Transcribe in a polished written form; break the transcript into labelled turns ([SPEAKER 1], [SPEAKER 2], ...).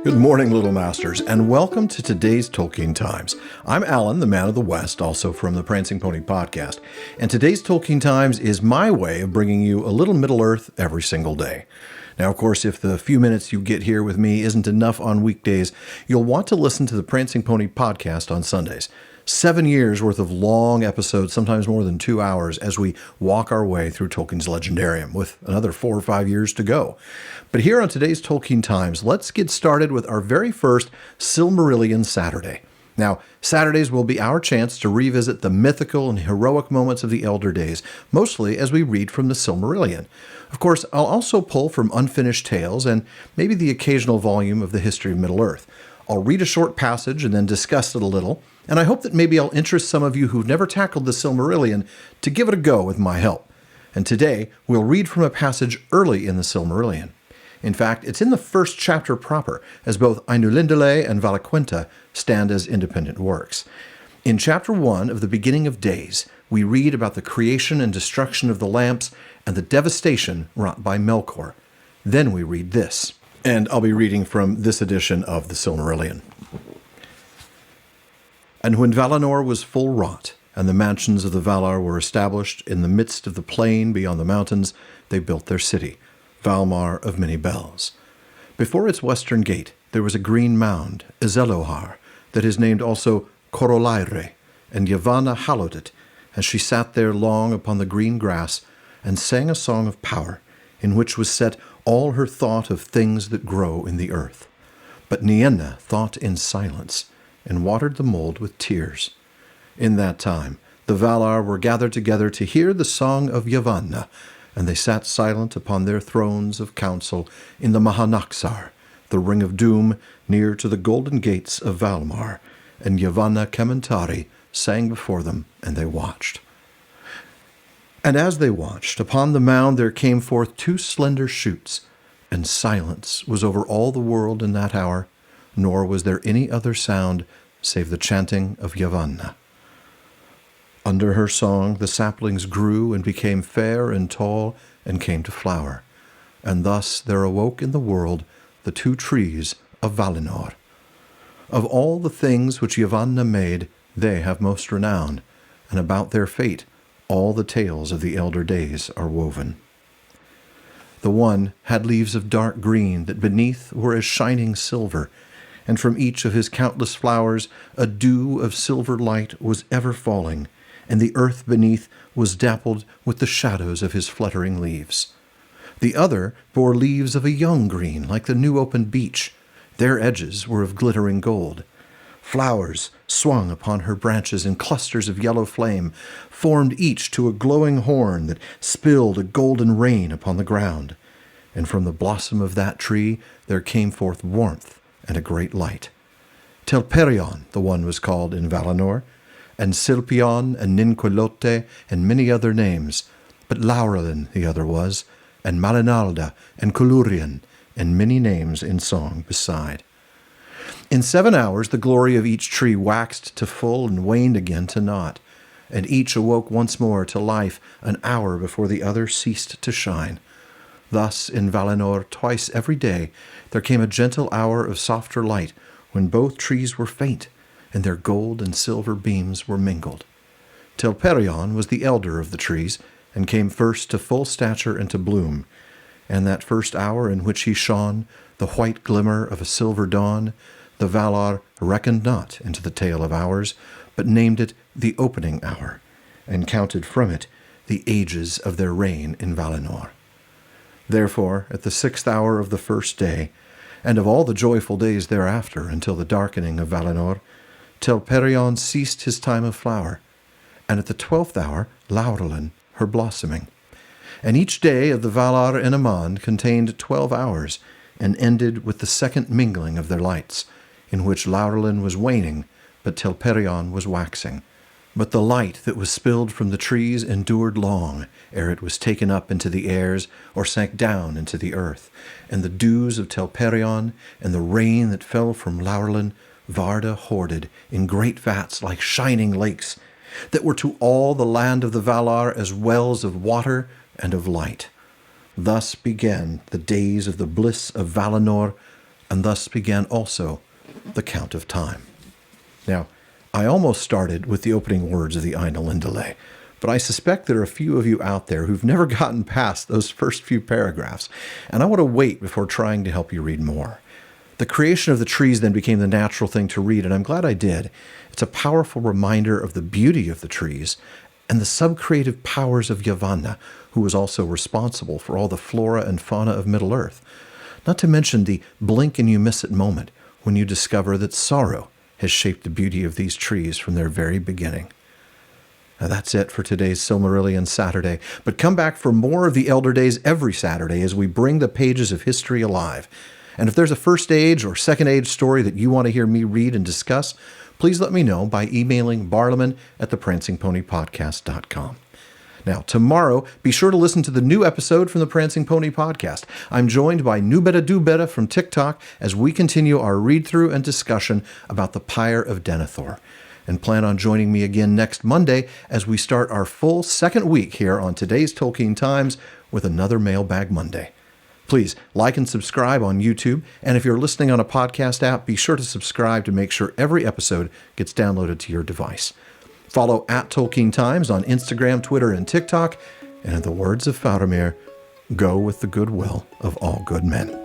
[SPEAKER 1] Good morning, Little Masters, and welcome to today's Tolkien Times. I'm Alan, the man of the West, also from the Prancing Pony podcast, and today's Tolkien Times is my way of bringing you a little Middle-earth every single day. Now, of course, if the few minutes you get here with me isn't enough on weekdays, you'll want to listen to the Prancing Pony podcast on Sundays. 7 years worth of long episodes, sometimes more than 2 hours, as we walk our way through Tolkien's Legendarium, with another 4 or 5 years to go. But here on today's Tolkien Times, let's get started with our very first Silmarillion Saturday. Now, Saturdays will be our chance to revisit the mythical and heroic moments of the Elder Days, mostly as we read from the Silmarillion. Of course, I'll also pull from unfinished tales and maybe the occasional volume of the History of Middle-earth. I'll read a short passage and then discuss it a little, and I hope that maybe I'll interest some of you who've never tackled the Silmarillion to give it a go with my help. And today, we'll read from a passage early in the Silmarillion. In fact, it's in the first chapter proper, as both Ainulindale and Valaquenta stand as independent works. In chapter 1 of the Beginning of Days, we read about the creation and destruction of the lamps and the devastation wrought by Melkor. Then we read this, and I'll be reading from this edition of the Silmarillion. And when Valinor was full wrought, and the mansions of the Valar were established in the midst of the plain beyond the mountains, they built their city, Valmar of many bells. Before its western gate there was a green mound, Ezelohar, that is named also Corolaire, and Yavanna hallowed it, and she sat there long upon the green grass, and sang a song of power, in which was set all her thought of things that grow in the earth. But Nienna thought in silence, and watered the mold with tears. In that time the Valar were gathered together to hear the song of Yavanna, and they sat silent upon their thrones of council in the Mahanaxar, the Ring of Doom, near to the golden gates of Valmar, and Yavanna Kementari sang before them, and they watched. And as they watched, upon the mound there came forth 2 slender shoots, and silence was over all the world in that hour, nor was there any other sound save the chanting of Yavanna. Under her song the saplings grew and became fair and tall and came to flower, and thus there awoke in the world the 2 trees of Valinor. Of all the things which Yavanna made, they have most renown, and about their fate all the tales of the elder days are woven. The one had leaves of dark green that beneath were as shining silver, and from each of his countless flowers a dew of silver light was ever falling, and the earth beneath was dappled with the shadows of his fluttering leaves. The other bore leaves of a young green, like the new-opened beech. Their edges were of glittering gold. Flowers swung upon her branches in clusters of yellow flame, formed each to a glowing horn that spilled a golden rain upon the ground. And from the blossom of that tree there came forth warmth and a great light. Telperion, the one was called in Valinor, and Silpion and Ninquelote and many other names, but Laurelin the other was, and Malinalda and Colurian, and many names in song beside. In 7 hours the glory of each tree waxed to full and waned again to naught, and each awoke once more to life an hour before the other ceased to shine. Thus in Valinor twice every day there came a gentle hour of softer light, when both trees were faint, and their gold and silver beams were mingled. Telperion was the elder of the trees, and came first to full stature and to bloom, and that first hour in which he shone, the white glimmer of a silver dawn, the Valar reckoned not into the tale of hours, but named it the opening hour, and counted from it the ages of their reign in Valinor. Therefore, at the 6th hour of the first day, and of all the joyful days thereafter until the darkening of Valinor, Telperion ceased his time of flower, and at the 12th hour Laurelin her blossoming. And each day of the Valar in Aman contained 12 hours, and ended with the second mingling of their lights, in which Laurelin was waning, but Telperion was waxing. But the light that was spilled from the trees endured long, ere it was taken up into the airs, or sank down into the earth, and the dews of Telperion, and the rain that fell from Laurelin, Varda hoarded in great vats like shining lakes, that were to all the land of the Valar as wells of water and of light. Thus began the days of the bliss of Valinor, and thus began also the count of time. Now, I almost started with the opening words of the Ainulindale, but I suspect there are a few of you out there who've never gotten past those first few paragraphs, and I want to wait before trying to help you read more. The creation of the trees then became the natural thing to read, and I'm glad I did. It's a powerful reminder of the beauty of the trees and the subcreative powers of Yavanna, who was also responsible for all the flora and fauna of Middle-earth. Not to mention the blink-and-you-miss-it moment when you discover that sorrow has shaped the beauty of these trees from their very beginning. Now that's it for today's Silmarillion Saturday, but come back for more of the Elder Days every Saturday as we bring the pages of history alive. And if there's a First Age or Second Age story that you want to hear me read and discuss, please let me know by emailing barlaman@theprancingponypodcast.com. Now, tomorrow, be sure to listen to the new episode from the Prancing Pony Podcast. I'm joined by Nubeta Dubeta from TikTok as we continue our read-through and discussion about the Pyre of Denethor. And plan on joining me again next Monday as we start our full second week here on Today's Tolkien Times with another Mailbag Monday. Please like and subscribe on YouTube, and if you're listening on a podcast app, be sure to subscribe to make sure every episode gets downloaded to your device. Follow @Tolkien Times on Instagram, Twitter, and TikTok, and in the words of Faramir, go with the goodwill of all good men.